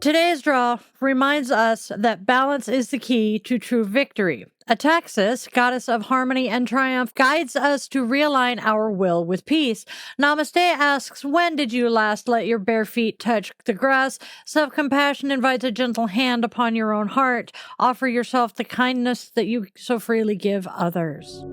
Today's draw reminds us that balance is the key to true victory. Axtis, goddess of harmony and triumph, guides us to realign our will with peace. Namaste asks, when did you last let your bare feet touch the grass? Self-compassion invites a gentle hand upon your own heart. Offer yourself the kindness that you so freely give others.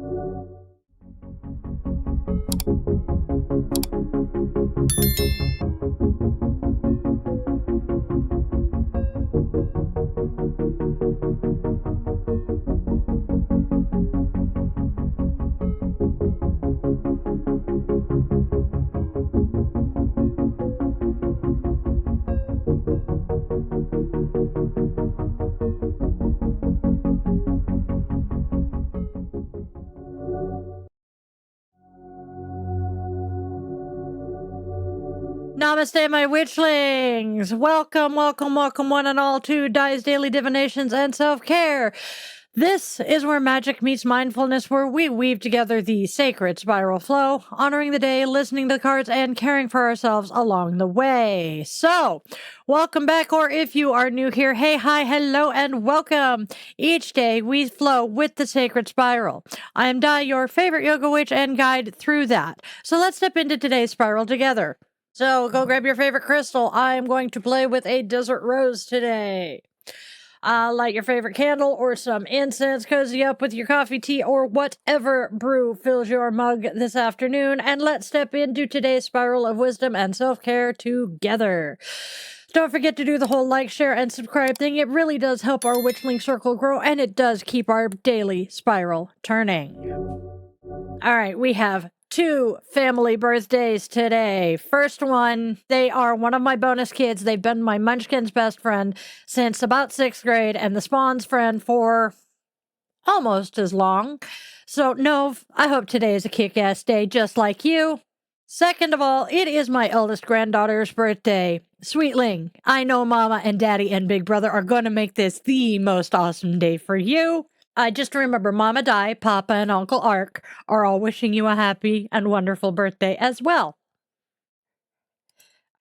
Namaste, my witchlings! Welcome, welcome, welcome, one and all, to Daily Divinations and Self-Care. This is where magic meets mindfulness, where we weave together the sacred spiral flow, honoring the day, listening to the cards, and caring for ourselves along the way. So, welcome back, or if you are new here, hey, hi, hello, and welcome. Each day, we flow with the sacred spiral. I am Di, your favorite yoga witch, and guide through that. So let's step into today's spiral together. So go grab your favorite crystal. I'm going to play with a desert rose today. Light your favorite candle or some incense, cozy up with your coffee, tea, or whatever brew fills your mug this afternoon, and let's step into today's spiral of wisdom and self-care together. Don't forget to do the whole like, share, and subscribe thing. It really does help our witchling circle grow, and it does keep our daily spiral turning. All right, we have 2 family birthdays today. First one, they are one of my bonus kids. They've been my Munchkin's best friend since about 6th grade and the Spawn's friend for almost as long. So, Nov, I hope today is a kick-ass day just like you. Second of all, it is my eldest granddaughter's birthday. Sweetling, I know Mama and Daddy and Big Brother are going to make this the most awesome day for you. Just remember, Mama Di, Papa, and Uncle Ark are all wishing you a happy and wonderful birthday as well.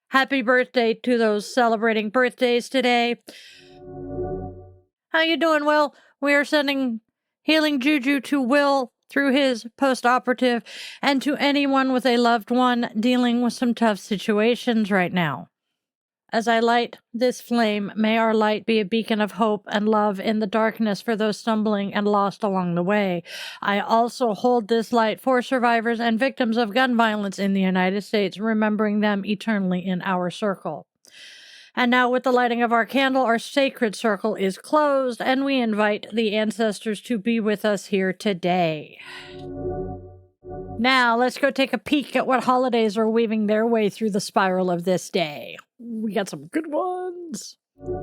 Happy birthday to those celebrating birthdays today. How you doing, Will? We are sending healing juju to Will through his post-operative and to anyone with a loved one dealing with some tough situations right now. As I light this flame, may our light be a beacon of hope and love in the darkness for those stumbling and lost along the way. I also hold this light for survivors and victims of gun violence in the United States, remembering them eternally in our circle. And now with the lighting of our candle, our sacred circle is closed, and we invite the ancestors to be with us here today. Now, let's go take a peek at what holidays are weaving their way through the spiral of this day. We got some good ones.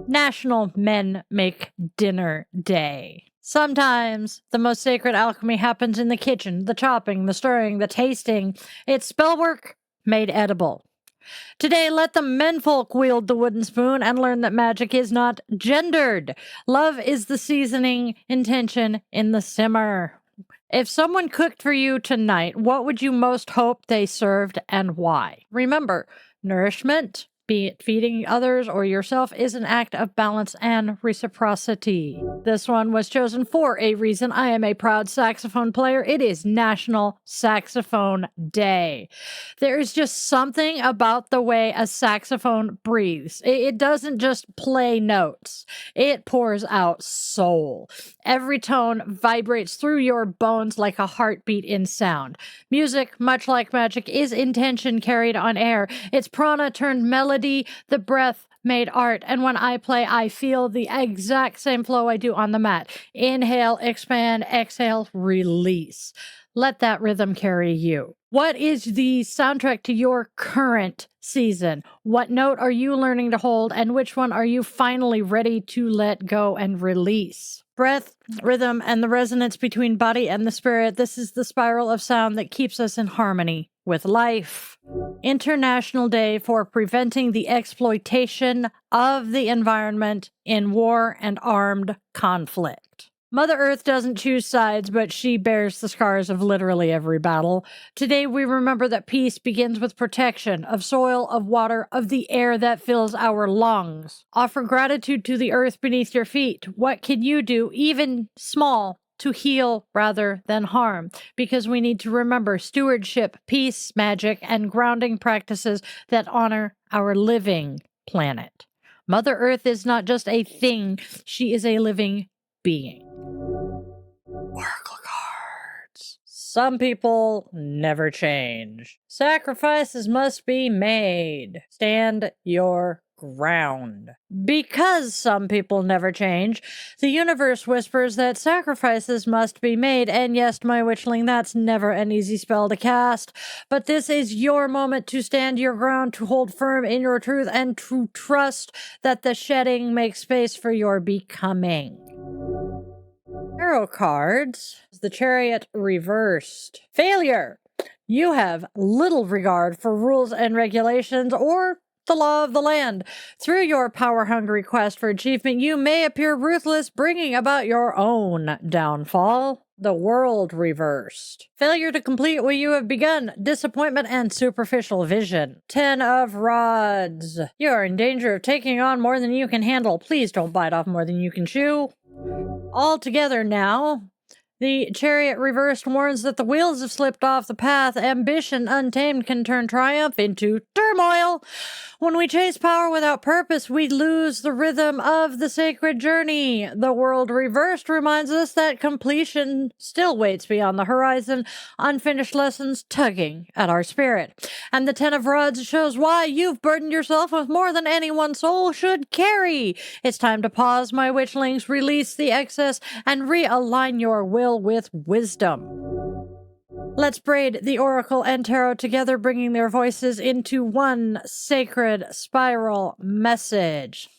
National Men Make Dinner Day. Sometimes the most sacred alchemy happens in the kitchen, the chopping, the stirring, the tasting. It's spell work made edible. Today, let the menfolk wield the wooden spoon and learn that magic is not gendered. Love is the seasoning, intention in the simmer. If someone cooked for you tonight, what would you most hope they served and why? Remember, nourishment, be it feeding others or yourself, is an act of balance and reciprocity. This one was chosen for a reason. I am a proud saxophone player. It is National Saxophone Day. There is just something about the way a saxophone breathes. It doesn't just play notes. It pours out soul. Every tone vibrates through your bones like a heartbeat in sound. Music, much like magic, is intention carried on air. It's prana turned melody, the breath made art, and when I play, I feel the exact same flow I do on the mat. Inhale, expand, exhale, release. Let that rhythm carry you. What is the soundtrack to your current season? What note are you learning to hold, and which one are you finally ready to let go and release? Breath, rhythm, and the resonance between body and the spirit. This is the spiral of sound that keeps us in harmony with life. International Day for preventing the exploitation of the environment in war and armed conflict. Mother Earth doesn't choose sides, but she bears the scars of literally every battle. Today, we remember that peace begins with protection of soil, of water, of the air that fills our lungs. Offer gratitude to the earth beneath your feet. What can you do, even small, to heal rather than harm? Because we need to remember stewardship, peace, magic, and grounding practices that honor our living planet. Mother Earth is not just a thing, she is a living being. Oracle cards. Some people never change. Sacrifices must be made. Stand your ground. Because some people never change, the universe whispers that sacrifices must be made, and yes, my witchling, that's never an easy spell to cast, but this is your moment to stand your ground, to hold firm in your truth, and to trust that the shedding makes space for your becoming. Tarot cards. The Chariot reversed. Failure. You have little regard for rules and regulations or the law of the land. Through your power-hungry quest for achievement, you may appear ruthless, bringing about your own downfall. The World reversed. Failure to complete what you have begun. Disappointment and superficial vision. 10 of Rods. You are in danger of taking on more than you can handle. Please don't bite off more than you can chew. All together now. The Chariot reversed warns that the wheels have slipped off the path. Ambition untamed can turn triumph into turmoil. When we chase power without purpose, we lose the rhythm of the sacred journey. The World reversed reminds us that completion still waits beyond the horizon, unfinished lessons tugging at our spirit. And the 10 of Rods shows why you've burdened yourself with more than any one soul should carry. It's time to pause, my witchlings, release the excess, and realign your will with wisdom. Let's braid the Oracle and Tarot together, bringing their voices into one sacred spiral message.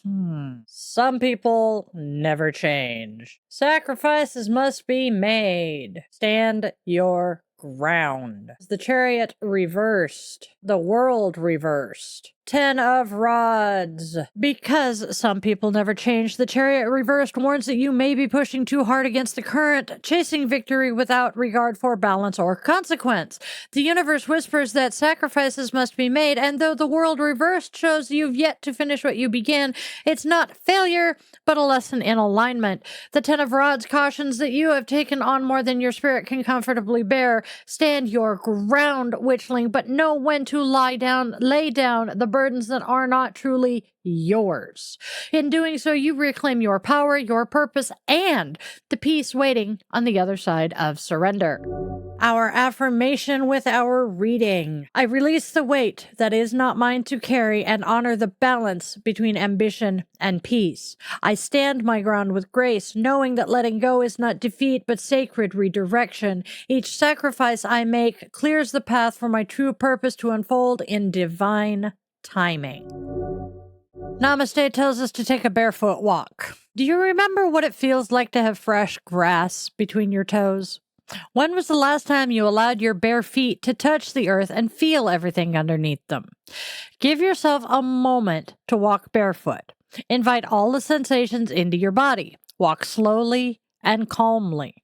Some people never change. Sacrifices must be made. Stand your ground. The Chariot reversed. The World reversed. 10 of Rods. Because some people never change, the Chariot reversed warns that you may be pushing too hard against the current, chasing victory without regard for balance or consequence. The universe whispers that sacrifices must be made, and though the World reversed shows you've yet to finish what you began, it's not failure, but a lesson in alignment. The 10 of Rods cautions that you have taken on more than your spirit can comfortably bear. Stand your ground, witchling, but know when to lay down the burdens that are not truly yours. In doing so, you reclaim your power, your purpose, and the peace waiting on the other side of surrender. Our affirmation with our reading. I release the weight that is not mine to carry and honor the balance between ambition and peace. I stand my ground with grace, knowing that letting go is not defeat, but sacred redirection. Each sacrifice I make clears the path for my true purpose to unfold in divine timing. Namaste tells us to take a barefoot walk. Do you remember what it feels like to have fresh grass between your toes? When was the last time you allowed your bare feet to touch the earth and feel everything underneath them? Give yourself a moment to walk barefoot. Invite all the sensations into your body. Walk slowly and calmly.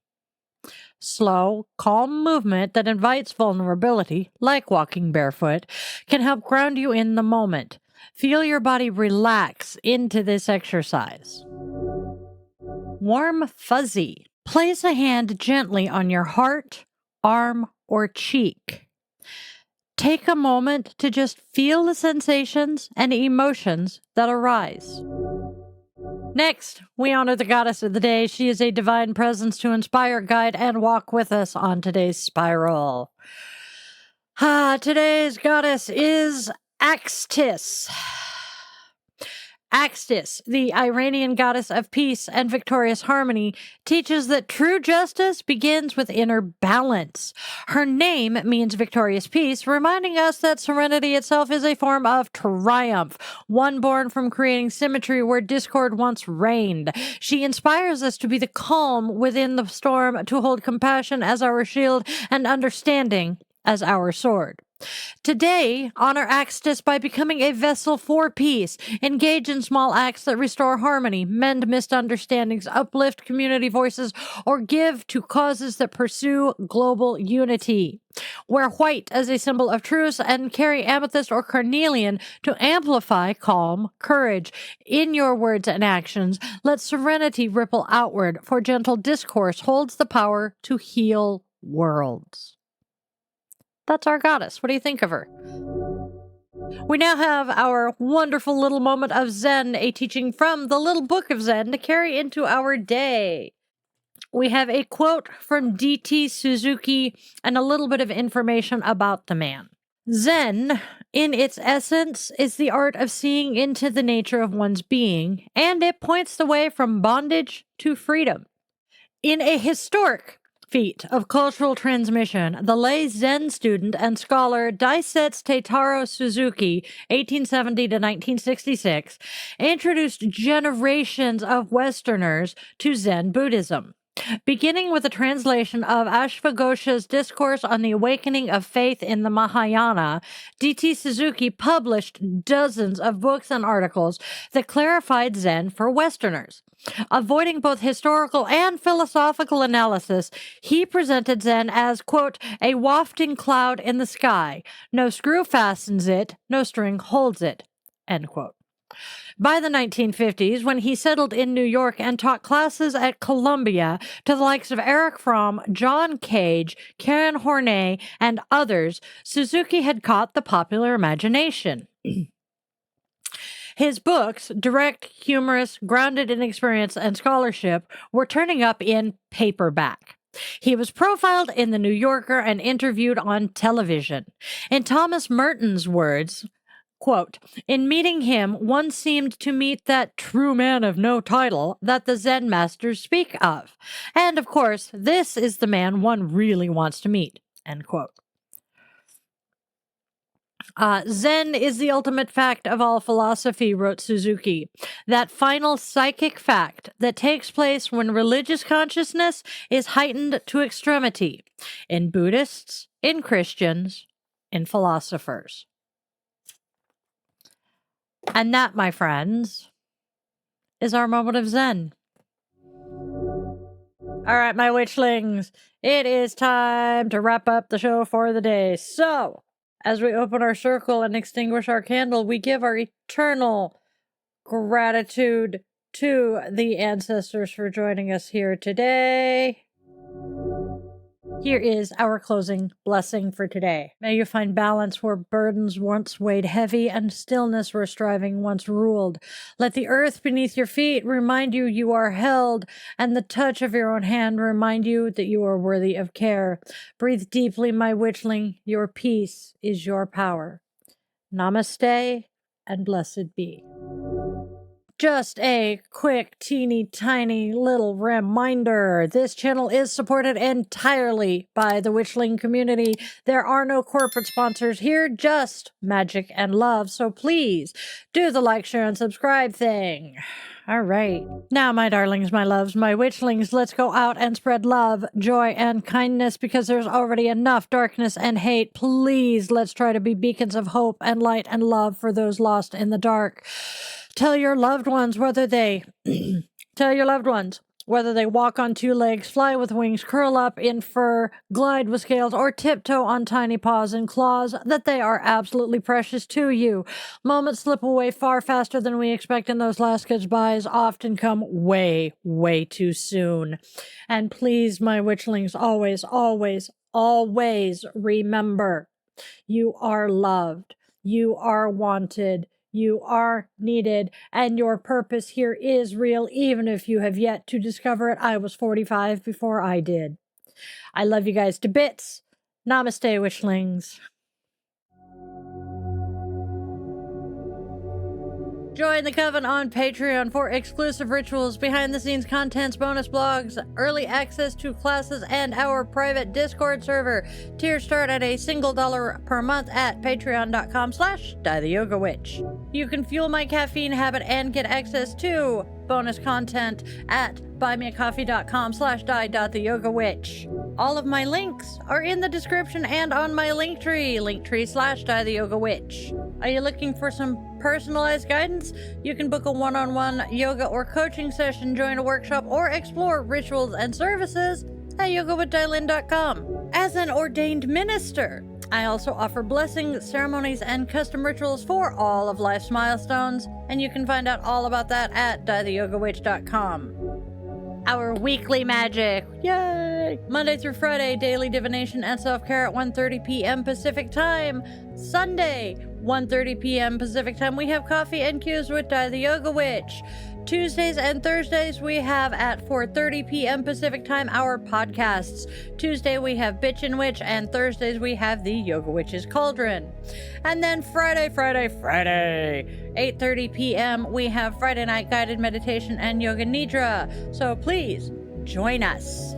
Slow, calm movement that invites vulnerability, like walking barefoot, can help ground you in the moment. Feel your body relax into this exercise. Warm fuzzy. Place a hand gently on your heart, arm, or cheek. Take a moment to just feel the sensations and emotions that arise. Next, we honor the goddess of the day. She is a divine presence to inspire, guide, and walk with us on today's spiral. Today's goddess is Axtis. Axtis, the Iranian goddess of peace and victorious harmony, teaches that true justice begins with inner balance. Her name means victorious peace, reminding us that serenity itself is a form of triumph, one born from creating symmetry where discord once reigned. She inspires us to be the calm within the storm, to hold compassion as our shield and understanding as our sword. Today, honor Axtis by becoming a vessel for peace. Engage in small acts that restore harmony, mend misunderstandings, uplift community voices, or give to causes that pursue global unity. Wear white as a symbol of truce and carry amethyst or carnelian to amplify calm courage. In your words and actions, let serenity ripple outward, for gentle discourse holds the power to heal worlds. That's our goddess. What do you think of her? We now have our wonderful little moment of Zen, a teaching from the Little Book of Zen to carry into our day. We have a quote from D.T. Suzuki and a little bit of information about the man. Zen, in its essence, is the art of seeing into the nature of one's being, and it points the way from bondage to freedom. In a historic feat of cultural transmission, the lay Zen student and scholar Daisetsu Teitaro Suzuki, 1870 to 1966, introduced generations of Westerners to Zen Buddhism. Beginning with a translation of Ashvaghosha's Discourse on the Awakening of Faith in the Mahayana, D.T. Suzuki published dozens of books and articles that clarified Zen for Westerners. Avoiding both historical and philosophical analysis, he presented Zen as, quote, a wafting cloud in the sky. No screw fastens it, no string holds it, end quote. By the 1950s, when he settled in New York and taught classes at Columbia to the likes of Eric Fromm, John Cage, Karen Horney, and others, Suzuki had caught the popular imagination. His books, direct, humorous, grounded in experience and scholarship, were turning up in paperback. He was profiled in The New Yorker and interviewed on television. In Thomas Merton's words, quote, in meeting him, one seemed to meet that true man of no title that the Zen masters speak of. And, of course, this is the man one really wants to meet, end quote. Zen is the ultimate fact of all philosophy, wrote Suzuki. That final psychic fact that takes place when religious consciousness is heightened to extremity in Buddhists, in Christians, in philosophers. And that, my friends, is our moment of Zen. All right, my witchlings, it is time to wrap up the show for the day. So, as we open our circle and extinguish our candle, we give our eternal gratitude to the ancestors for joining us here today. Here is our closing blessing for today. May you find balance where burdens once weighed heavy and stillness where striving once ruled. Let the earth beneath your feet remind you you are held, and the touch of your own hand remind you that you are worthy of care. Breathe deeply, my witchling. Your peace is your power. Namaste, and blessed be. Just a quick, teeny, tiny little reminder. This channel is supported entirely by the Witchling community. There are no corporate sponsors here, just magic and love. So please do the like, share, and subscribe thing. All right. Now, my darlings, my loves, my witchlings, let's go out and spread love, joy, and kindness because there's already enough darkness and hate. Please, let's try to be beacons of hope and light and love for those lost in the dark. Tell your loved ones whether they walk on two legs, fly with wings, curl up in fur, glide with scales, or tiptoe on tiny paws and claws, that they are absolutely precious to you. Moments slip away far faster than we expect, and those last goodbyes often come way, way too soon. And please, my witchlings, always, always, always remember, you are loved, you are wanted, you are needed, and your purpose here is real, even if you have yet to discover it. I was 45 before I did. I love you guys to bits. Namaste, witchlings. Join the Coven on Patreon for exclusive rituals, behind-the-scenes contents, bonus blogs, early access to classes, and our private Discord server. Tiers start at $1 per month at patreon.com/DieTheYogaWitch. You can fuel my caffeine habit and get access to bonus content at buymeacoffee.com/die.theyogawitch. All of my links are in the description and on my linktree/die-the-yoga-witch. Are you looking for some personalized guidance? You can book a one-on-one yoga or coaching session, join a workshop, or explore rituals and services at yogawithdylin.com. As an ordained minister, I also offer blessings, ceremonies, and custom rituals for all of life's milestones, and you can find out all about that at dietheyogawitch.com. Our weekly magic, yay! Monday through Friday, daily divination and self-care at 1:30 p.m. Pacific Time. Sunday, 1:30 p.m. Pacific Time, we have coffee and cues with Die the Yoga Witch. Tuesdays and Thursdays we have at 4:30 p.m. Pacific Time our podcasts. Tuesday we have Bitchin' Witch, and Thursdays we have the Yoga Witch's Cauldron. And then Friday, 8:30 p.m. we have Friday Night Guided Meditation and Yoga Nidra. So please join us.